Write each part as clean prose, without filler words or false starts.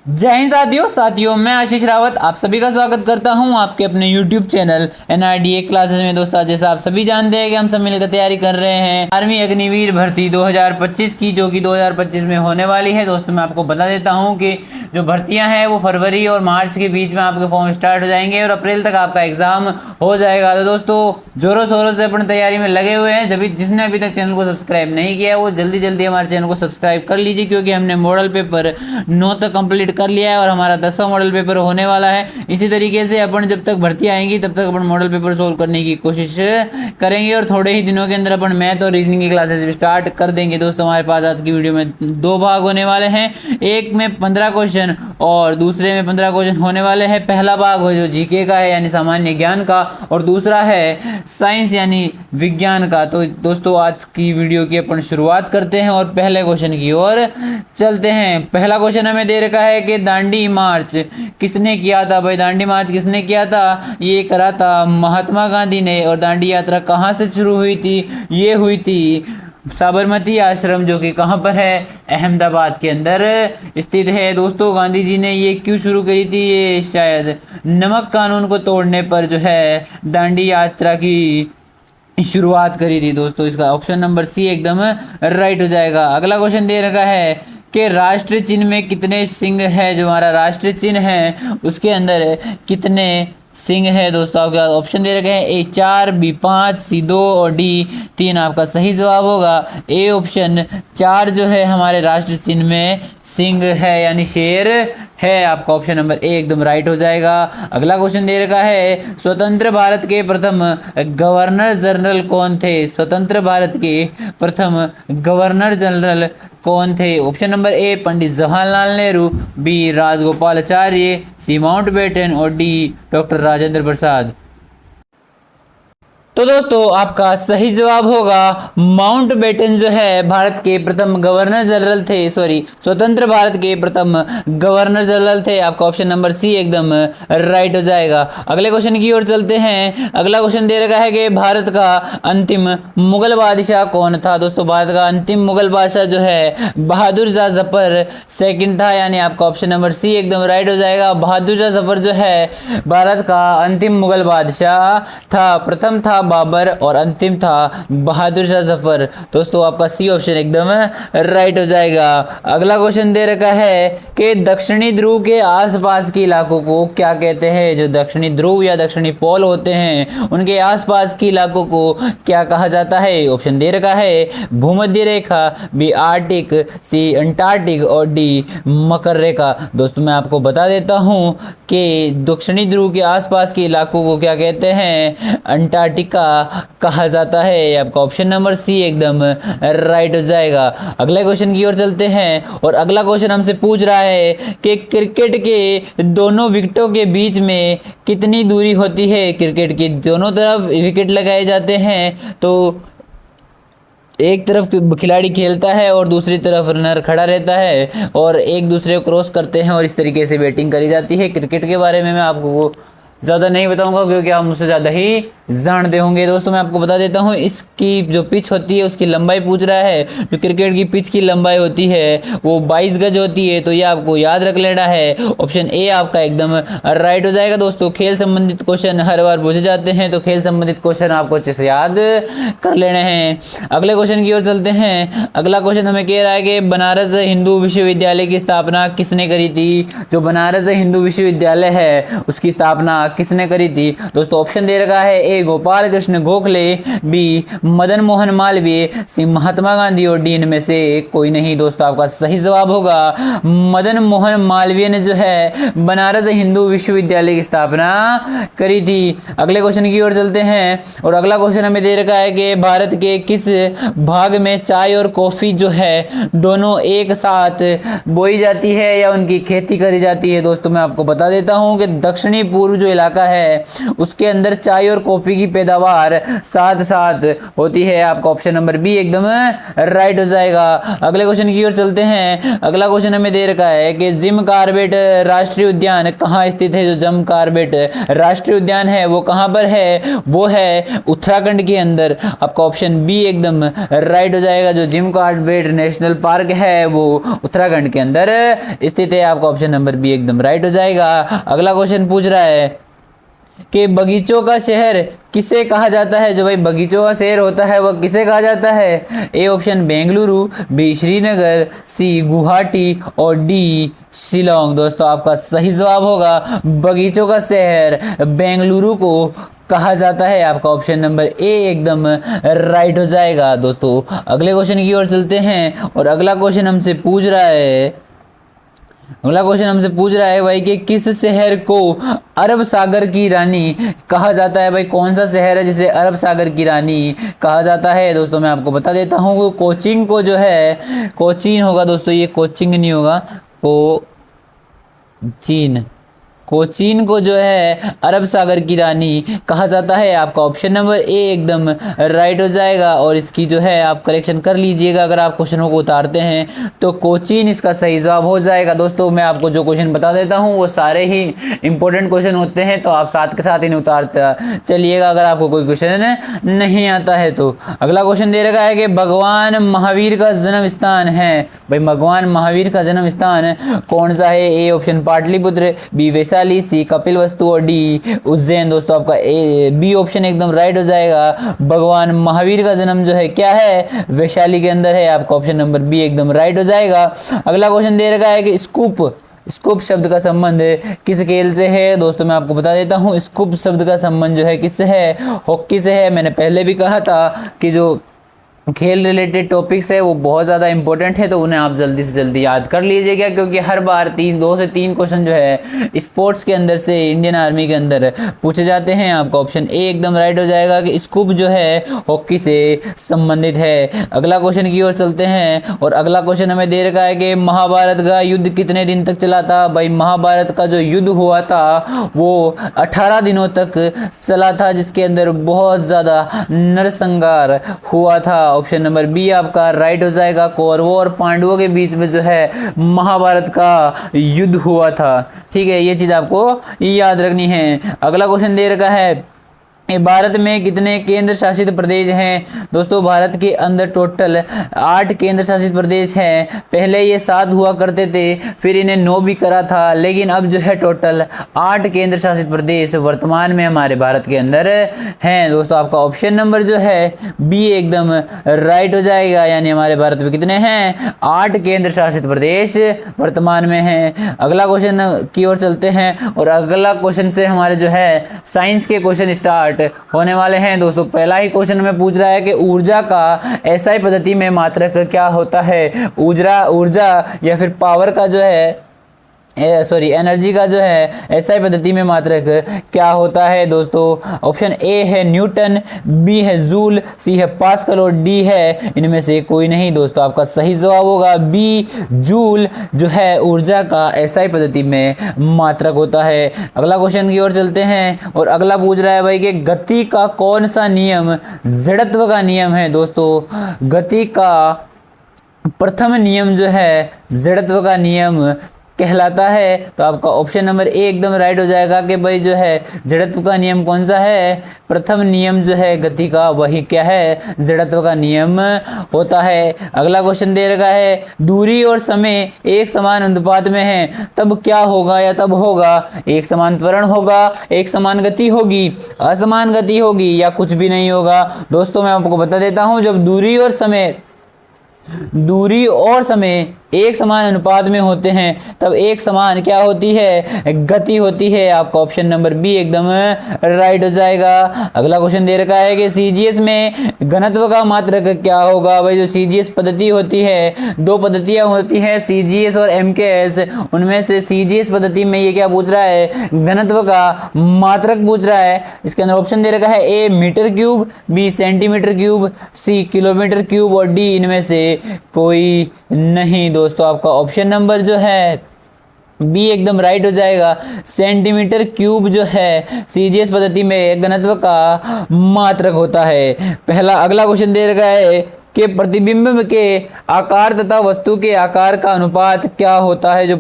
जय हिंद साथियों मैं आशीष रावत आप सभी का स्वागत करता हूं आपके अपने YouTube चैनल NRDA क्लासेस में। दोस्तों जैसा आप सभी जानते हैं कि हम सब मिलकर तैयारी कर रहे हैं आर्मी अग्निवीर भर्ती 2025 की, जो कि 2025 में होने वाली है। दोस्तों मैं आपको बता देता हूं कि जो भर्तियां हैं वो फरवरी और मार्च के बीच में आपके फॉर्म स्टार्ट हो जाएंगे और अप्रैल तक आपका एग्जाम हो जाएगा। तो दोस्तों जोरों शोरों से अपनी तैयारी में लगे हुए हैं। जब जिसने अभी तक चैनल को सब्सक्राइब नहीं किया वो जल्दी हमारे चैनल को सब्सक्राइब कर लीजिए, क्योंकि हमने मॉडल पेपर 9 तक कंप्लीट कर लिया है और हमारा 10वां मॉडल पेपर होने वाला है। इसी तरीके से अपन जब तक भर्ती आएंगी तब तक अपन मॉडल पेपर सोल्व करने की कोशिश करेंगे और थोड़े ही दिनों के अंदर अपन मैथ और रीजनिंग की क्लासेस भी स्टार्ट कर देंगे। दोस्तों हमारे पास आज की वीडियो में 2 भाग होने वाले हैं, एक में 15 क्वेश्चन और दूसरे में 15 क्वेश्चन होने वाले हैं। पहला भाग हो जो जीके का है यानी सामान्य ज्ञान का, और दूसरा है साइंस यानी विज्ञान का। तो दोस्तों आज की वीडियो की अपन शुरुआत करते हैं और पहले क्वेश्चन की ओर चलते हैं। पहला क्वेश्चन हमें दे रखा है कि दांडी मार्च किसने किया था। भाई दांडी मार्च किसने किया था? ये करा था महात्मा गांधी ने। और दांडी यात्रा कहाँ से शुरू हुई थी? ये हुई थी साबरमती आश्रम, जो कि कहाँ पर है? अहमदाबाद के अंदर स्थित है। दोस्तों गांधी जी ने ये क्यों शुरू करी थी? ये शायद नमक कानून को तोड़ने पर जो है दांडी यात्रा की शुरुआत करी थी। दोस्तों इसका ऑप्शन नंबर सी एकदम राइट हो जाएगा। अगला क्वेश्चन दे रखा है कि राष्ट्रीय चिन्ह में कितने सिंह है। जो हमारा राष्ट्रीय चिन्ह है उसके अंदर कितने सिंह है? दोस्तों आपके ऑप्शन दे रखे हैं ए 4, बी 5, सी 2 और डी 3। आपका सही जवाब होगा ए ऑप्शन 4 जो है हमारे राष्ट्रीय चिन्ह में सिंह है यानी शेर है। आपका ऑप्शन नंबर ए एकदम राइट हो जाएगा। अगला क्वेश्चन दे रखा है स्वतंत्र भारत के प्रथम गवर्नर जनरल कौन थे? स्वतंत्र भारत के प्रथम गवर्नर जनरल कौन थे? Option number A Pandit Jawaharlal Nehru, B Rajagopalachari, C Mountbatten और डी डॉक्टर राजेंद्र प्रसाद। तो दोस्तों आपका सही जवाब होगा माउंटबेटन जो है भारत के प्रथम गवर्नर जनरल थे, स्वतंत्र भारत के प्रथम गवर्नर जनरल थे। आपका ऑप्शन नंबर सी एकदम राइट हो जाएगा। अगले क्वेश्चन की ओर चलते हैं। अगला क्वेश्चन दे रखा है कि भारत का अंतिम मुगल बादशाह कौन था। दोस्तों भारत का अंतिम मुगल बादशाह जो है बहादुर शाह जफर सेकंड था, यानी आपका ऑप्शन नंबर सी एकदम राइट हो जाएगा। बहादुर शाह जफर जो है भारत का अंतिम मुगल बादशाह था। प्रथम था बाबर और अंतिम था बहादुर शाह जफर। दोस्तों आपका सी ऑप्शन एकदम राइट हो जाएगा। अगला क्वेश्चन दे रखा है कि दक्षिणी ध्रुव के आसपास के इलाकों को क्या कहते हैं। जो दक्षिणी ध्रुव या दक्षिणी पोल होते हैं उनके आसपास के इलाकों को क्या कहा जाता है? ऑप्शन दे रखा है भूमध्य रेखा, बी आर्टिक, सी अंटार्कटिक और डी मकर रेखा। दोस्तों मैं आपको बता देता हूं कि दक्षिणी ध्रुव के आसपास के इलाकों को क्या कहते हैं? अंटार्कटिका कहा जाता है। आपका ऑप्शन नंबर सी एकदम राइट हो जाएगा। अगले क्वेश्चन की ओर चलते हैं और अगला क्वेश्चन हमसे पूछ रहा है कि क्रिकेट के दोनों विकेटों के बीच में कितनी दूरी होती है। क्रिकेट की दोनों तरफ विकेट लगाए जाते हैं तो एक तरफ खिलाड़ी खेलता है और दूसरी तरफ रनर खड़ा रहता है और एक दूसरे को क्रॉस करते हैं और इस तरीके से बैटिंग करी जाती है। क्रिकेट के बारे में मैं आपको ज़्यादा नहीं बताऊंगा क्योंकि आप मुझसे ज़्यादा ही जानते होंगे। दोस्तों मैं आपको बता देता हूं इसकी जो पिच होती है उसकी लंबाई पूछ रहा है। जो क्रिकेट की पिच की लंबाई होती है वो 22 गज होती है, तो ये आपको याद रख लेना है। ऑप्शन ए आपका एकदम राइट हो जाएगा। दोस्तों खेल संबंधित क्वेश्चन हर बार पूछे जाते हैं, तो खेल संबंधित क्वेश्चन आपको अच्छे से याद कर लेने हैं। अगले क्वेश्चन की ओर चलते हैं। अगला क्वेश्चन हमें कह रहा है कि बनारस हिंदू विश्वविद्यालय की स्थापना किसने करी थी। जो बनारस हिंदू विश्वविद्यालय है उसकी स्थापना किसने करी थी? दोस्तों ऑप्शन दे रखा है ए गोपाल कृष्ण गोखले, बी मदन मोहन मालवीय, सी महात्मा गांधी और डी इनमें से कोई नहीं। दोस्तों आपका सही जवाब होगा मदन मोहन मालवीय ने जो है बनारस हिंदू विश्वविद्यालय की स्थापना करी थी। अगले क्वेश्चन की ओर चलते हैं और अगला क्वेश्चन हमें दे रखा है कि भारत के किस भाग में चाय और कॉफी जो है दोनों एक साथ बोई जाती है या उनकी खेती करी जाती है। दोस्तों मैं आपको बता देता हूं कि दक्षिणी पूर्व जो इलाका है उसके अंदर चाय और कॉपी की पैदावार साथ साथ होती है। आपका ऑप्शन नंबर बी एकदम राइट हो जाएगा। अगले क्वेश्चन की ओर चलते हैं। अगला क्वेश्चन हमें दे रखा है कि जिम कॉर्बेट राष्ट्रीय उद्यान कहाँ स्थित है। जो जिम कॉर्बेट राष्ट्रीय उद्यान है वो कहाँ पर है, वो है उत्तराखंड के अंदर। आपका ऑप्शन बी एकदम राइट हो जाएगा। जो जिम कॉर्बेट नेशनल पार्क है वो उत्तराखंड के अंदर स्थित है। आपका ऑप्शन नंबर बी एकदम राइट हो जाएगा। अगला क्वेश्चन पूछ रहा है कि बगीचों का शहर किसे कहा जाता है। जो भाई बगीचों का शहर होता है वह किसे कहा जाता है। A option Bengaluru, B Srinagar, C Guwahati और डी शिलोंग। दोस्तों आपका सही जवाब होगा बगीचों का शहर बेंगलुरु को कहा जाता है। आपका ऑप्शन नंबर ए एकदम राइट हो जाएगा। दोस्तों अगले क्वेश्चन की ओर चलते हैं और अगला क्वेश्चन हमसे पूछ रहा है भाई कि किस शहर को अरब सागर की रानी कहा जाता है। भाई कौन सा शहर है जिसे अरब सागर की रानी कहा जाता है। दोस्तों मैं आपको बता देता हूँ कोचीन को जो है, कोचीन होगा दोस्तों, ये कोचिंग नहीं होगा, कोचीन को जो है अरब सागर की रानी कहा जाता है। आपका ऑप्शन नंबर ए एकदम राइट हो जाएगा। और इसकी जो है आप करेक्शन कर लीजिएगा अगर आप क्वेश्चनों को उतारते हैं तो कोचीन इसका सही जवाब हो जाएगा। दोस्तों मैं आपको जो क्वेश्चन बता देता हूं वो सारे ही इंपॉर्टेंट क्वेश्चन होते हैं, तो आप साथ के साथ इन्हें उतारते चलिएगा अगर आपको कोई क्वेश्चन नहीं आता है तो। अगला क्वेश्चन दे रखा है कि भगवान महावीर का जन्म स्थान है। भाई भगवान महावीर का जन्म स्थान कौन सा है। A option Pataliputra, B Vaishali, C Kapilavastu और डी उज्जैन। दोस्तों आपका ए बी ऑप्शन एकदम राइट हो जाएगा। भगवान महावीर का जन्म जो है क्या है, वैशाली के अंदर है। आपका ऑप्शन नंबर बी एकदम राइट हो जाएगा। अगला क्वेश्चन दे रखा है कि स्कूप शब्द का संबंध किस खेल से है। दोस्तों मैं आपको बता देता हूँ स्कूप शब्द का संबंध जो है किससे है, हॉकी से है। मैंने पहले भी कहा था कि जो खेल रिलेटेड टॉपिक्स है वो बहुत ज़्यादा इंपॉर्टेंट है, तो उन्हें आप जल्दी से जल्दी याद कर लीजिएगा क्योंकि हर बार 2 से 3 क्वेश्चन जो है स्पोर्ट्स के अंदर से इंडियन आर्मी के अंदर पूछे जाते हैं। आपका ऑप्शन ए एकदम राइट हो जाएगा कि स्कूप जो है हॉकी से संबंधित है। अगला क्वेश्चन की ओर चलते हैं और अगला क्वेश्चन हमें दे रखा है कि महाभारत का युद्ध कितने दिन तक चला था। भाई महाभारत का जो युद्ध हुआ था वो 18 दिनों तक चला था, जिसके अंदर बहुत ज़्यादा नरसंहार हुआ था। ऑप्शन नंबर बी आपका राइट हो जाएगा। कौरवों और पांडवों के बीच में जो है महाभारत का युद्ध हुआ था। ठीक है, ये चीज़ आपको याद रखनी है। अगला क्वेश्चन दे रखा है भारत में कितने केंद्र शासित प्रदेश हैं। दोस्तों भारत के अंदर टोटल 8 केंद्र शासित प्रदेश हैं। पहले ये 7 हुआ करते थे, फिर इन्हें 9 भी करा था, लेकिन अब जो है टोटल 8 केंद्र शासित प्रदेश वर्तमान में हमारे भारत के अंदर हैं। दोस्तों आपका ऑप्शन नंबर जो है बी एकदम राइट हो जाएगा, यानी हमारे भारत में कितने हैं, 8 केंद्र शासित प्रदेश वर्तमान में हैं। अगला क्वेश्चन की ओर चलते हैं और अगला क्वेश्चन से हमारे जो है साइंस के क्वेश्चन स्टार्ट होने वाले हैं। दोस्तों पहला ही क्वेश्चन में पूछ रहा है कि ऊर्जा का एसआई पद्धति में मात्रक क्या होता है। ऊर्जा या फिर पावर का जो है एनर्जी का जो है एसआई पद्धति में मात्रक क्या होता है। दोस्तों ऑप्शन ए है न्यूटन, बी है जूल, सी है पास्कल और डी है इनमें से कोई नहीं। दोस्तों आपका सही जवाब होगा बी जूल जो है ऊर्जा का एसआई पद्धति में मात्रक होता है। अगला क्वेश्चन की ओर चलते हैं और अगला पूछ रहा है भाई कि गति का कौन सा नियम जड़त्व का नियम है। दोस्तों गति का प्रथम नियम जो है जड़त्व का नियम कहलाता है। तो आपका ऑप्शन नंबर ए एकदम राइट हो जाएगा कि भाई जो है जड़त्व का नियम कौन सा है, प्रथम नियम जो है गति का वही क्या है, जड़त्व का नियम होता है। अगला क्वेश्चन दे रखा है दूरी और समय एक समान अनुपात में है तब क्या होगा या तब होगा। एक समान त्वरण होगा, एक समान गति होगी, असमान गति होगी या कुछ भी नहीं होगा। दोस्तों मैं आपको बता देता हूँ जब दूरी और समय एक समान अनुपात में होते हैं तब एक समान क्या होती है, गति होती है। आपका ऑप्शन नंबर बी एकदम राइट हो जाएगा। अगला क्वेश्चन दे रखा है कि सीजीएस में घनत्व का मात्रक क्या होगा। भाई जो सीजीएस पद्धति होती है, 2 पद्धतियां होती हैं सीजीएस और एमकेएस, उनमें से सीजीएस पद्धति में ये क्या पूछ रहा है, घनत्व का मात्रक पूछ रहा है। इसके अंदर ऑप्शन दे रखा है A metre cube, B centimetre cube, C kilometre cube और डी इनमें से कोई नहीं। दोस्तों आपका ऑप्शन नंबर जो है बी एकदम राइट हो जाएगा। सेंटीमीटर क्यूब जो है सीजीएस पद्धति में घनत्व का मात्रक होता है। पहला अगला क्वेश्चन दे रखा है कि प्रतिबिंब के आकार तथा वस्तु के आकार का अनुपात क्या होता है।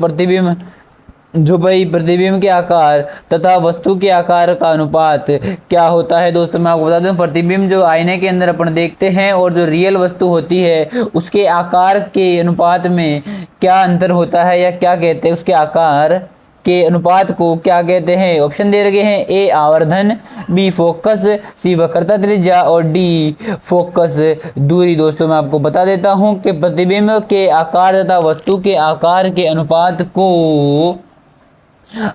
प्रतिबिंब के आकार तथा वस्तु के आकार का अनुपात क्या होता है। दोस्तों मैं आपको बता दूं, प्रतिबिंब जो आईने के अंदर अपन देखते हैं और जो रियल वस्तु होती है उसके आकार के अनुपात में क्या अंतर होता है या क्या कहते हैं, उसके आकार के अनुपात को क्या कहते हैं। ऑप्शन दे रखे हैं, ए आवर्धन, बी फोकस, सी वक्रता त्रिज्या और डी फोकस दूरी। दोस्तों मैं आपको बता देता हूं कि प्रतिबिंब के आकार तथा वस्तु के आकार के अनुपात को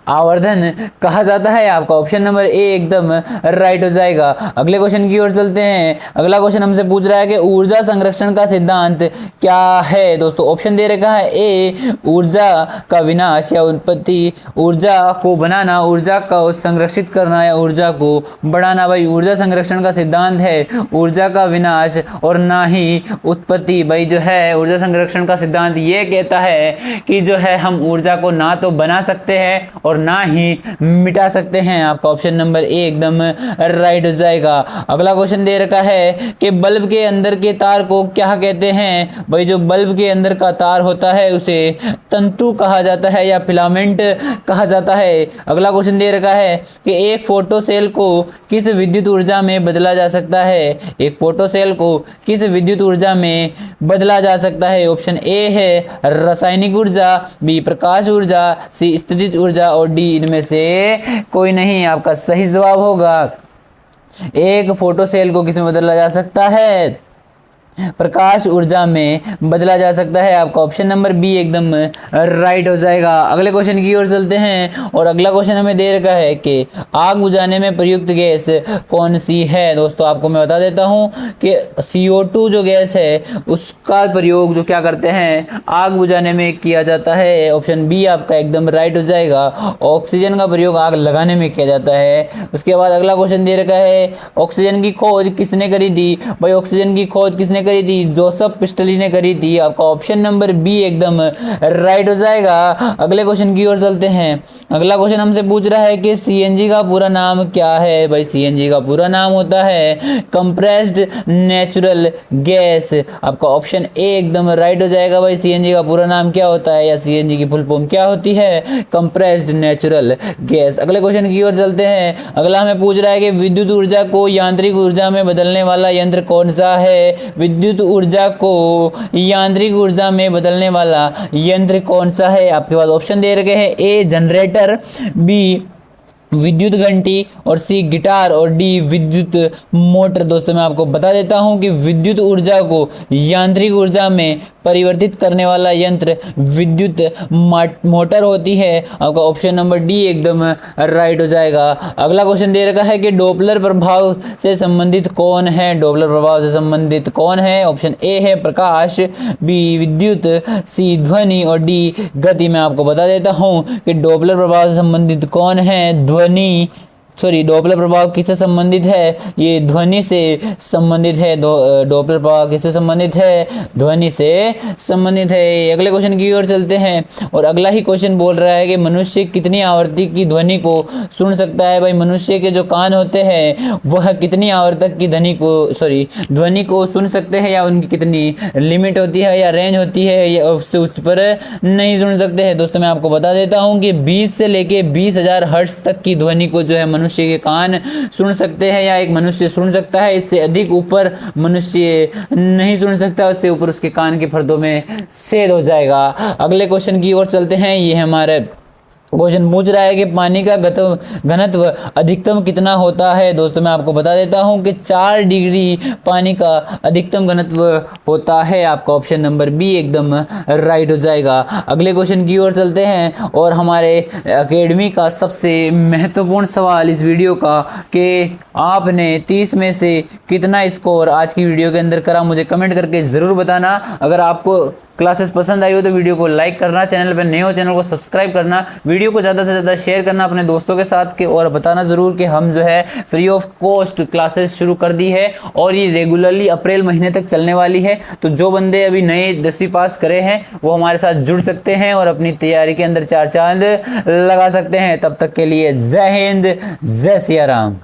आवर्धन कहा जाता है। आपका ऑप्शन नंबर ए एकदम राइट हो जाएगा। अगले क्वेश्चन की ओर चलते हैं। अगला क्वेश्चन हमसे पूछ रहा है कि ऊर्जा संरक्षण का सिद्धांत क्या है। दोस्तों ऑप्शन दे रखा है, ए ऊर्जा का विनाश या उत्पत्ति, ऊर्जा को बनाना, ऊर्जा को संरक्षित करना या ऊर्जा को बढ़ाना। भाई ऊर्जा संरक्षण का सिद्धांत है ऊर्जा का विनाश और ना ही उत्पत्ति। भाई जो है ऊर्जा संरक्षण का सिद्धांत ये कहता है कि जो है हम ऊर्जा को ना तो बना सकते हैं और ना ही मिटा सकते हैं। आपका ऑप्शन नंबर ए एकदम राइट हो जाएगा। अगला क्वेश्चन दे रखा है कि बल्ब के अंदर के तार को क्या कहते हैं। भाई जो बल्ब के अंदर का तार होता है उसे तंतु कहा जाता है या फिलामेंट कहा जाता है। अगला क्वेश्चन दे रखा है कि एक फोटो सेल को किस विद्युत ऊर्जा में बदला जा सकता है। एक फोटो सेल को किस विद्युत ऊर्जा में बदला जा सकता है। ऑप्शन ए है रासायनिक ऊर्जा, बी प्रकाश ऊर्जा, सी स्थितिज ऊर्जा और डी इनमें से कोई नहीं। आपका सही जवाब होगा, एक फोटो सेल को किसमें बदला जा सकता है, प्रकाश ऊर्जा में बदला जा सकता है। आपका ऑप्शन नंबर बी एकदम राइट हो जाएगा। अगले क्वेश्चन की ओर चलते हैं और अगला क्वेश्चन हमें दे रखा है कि आग बुझाने में प्रयुक्त गैस कौन सी है। दोस्तों आपको मैं बता देता हूं कि CO2 जो गैस है उसका प्रयोग जो क्या करते हैं आग बुझाने में किया जाता है। ऑप्शन बी आपका एकदम राइट हो जाएगा। ऑक्सीजन का प्रयोग आग लगाने में किया जाता है। उसके बाद अगला क्वेश्चन दे रखा है, ऑक्सीजन की खोज किसने करी थी। भाई ऑक्सीजन की खोज किसने करी थी, जोसेफ प्रिस्टली ने करी थी। आपका ऑप्शन नंबर बी एकदम राइट हो जाएगा। अगले क्वेश्चन की ओर चलते हैं। अगला क्वेश्चन हमसे पूछ रहा है कि सीएनजी का पूरा नाम क्या है। भाई सीएनजी का पूरा नाम होता है कंप्रेस्ड नेचुरल गैस। आपका ऑप्शन ए एकदम राइट हो जाएगा। भाई सीएनजी का पूरा नाम क्या होता है या सीएनजी की फुल फॉर्म क्या होती है, कंप्रेस्ड नेचुरल गैस। अगले क्वेश्चन की ओर चलते हैं। अगला हमें पूछ रहा है कि विद्युत ऊर्जा को यांत्रिक ऊर्जा में बदलने वाला यंत्र कौन सा है। विद्युत ऊर्जा को यांत्रिक ऊर्जा में बदलने वाला यंत्र कौन सा है। आपके पास ऑप्शन दे रखे हैं, ए जनरेटर, बी विद्युत घंटी और सी गिटार और डी विद्युत मोटर। दोस्तों मैं आपको बता देता हूं कि विद्युत ऊर्जा को यांत्रिक ऊर्जा में परिवर्तित करने वाला यंत्र विद्युत मोटर होती है। आपका ऑप्शन नंबर डी एकदम राइट हो जाएगा। अगला क्वेश्चन दे रखा है कि डॉपलर प्रभाव से संबंधित कौन है। डॉपलर प्रभाव से संबंधित कौन है। ऑप्शन ए है प्रकाश, बी विद्युत, सी ध्वनि और डी गति। मैं आपको बता देता हूं कि डॉपलर प्रभाव से संबंधित कौन है, डॉपलर प्रभाव किससे संबंधित है, ये ध्वनि से संबंधित है। डॉपलर प्रभाव किससे संबंधित है, ध्वनि से संबंधित है। अगले क्वेश्चन की ओर चलते हैं और अगला ही क्वेश्चन बोल रहा है कि मनुष्य कितनी आवृत्ति की ध्वनि को सुन सकता है। भाई मनुष्य के जो कान होते हैं वह कितनी आवर्तक की ध्वनि को सुन सकते हैं या उनकी कितनी लिमिट होती है या रेंज होती है या उससे उस पर नहीं सुन सकते हैं। दोस्तों मैं आपको बता देता हूँ कि 20 से लेके 20,000 हर्ट्ज तक की ध्वनि को जो है मनुष्य के कान सुन सकते हैं या एक मनुष्य सुन सकता है। इससे अधिक ऊपर मनुष्य नहीं सुन सकता, उससे ऊपर उसके कान के पर्दों में छेद हो जाएगा। अगले क्वेश्चन की ओर चलते हैं। ये हमारे क्वेश्चन पूछ रहा है कि पानी का घनत्व अधिकतम कितना होता है। दोस्तों मैं आपको बता देता हूं कि 4 डिग्री पानी का अधिकतम घनत्व होता है। आपका ऑप्शन नंबर बी एकदम राइट हो जाएगा। अगले क्वेश्चन की ओर चलते हैं और हमारे एकेडमी का सबसे महत्वपूर्ण सवाल इस वीडियो का कि आपने 30 में से कितना स्कोर आज की वीडियो के अंदर करा, मुझे कमेंट करके ज़रूर बताना। अगर आपको क्लासेस पसंद आई हो तो वीडियो को लाइक करना, चैनल पर नए हो चैनल को सब्सक्राइब करना, वीडियो को ज़्यादा से ज़्यादा शेयर करना अपने दोस्तों के साथ के, और बताना ज़रूर कि हम जो है फ्री ऑफ कॉस्ट क्लासेस शुरू कर दी है और ये रेगुलरली अप्रैल महीने तक चलने वाली है। तो जो बंदे अभी नए 10वीं पास करे हैं वो हमारे साथ जुड़ सकते हैं और अपनी तैयारी के अंदर चार चांद लगा सकते हैं। तब तक के लिए जय हिंद, जय सिया राम।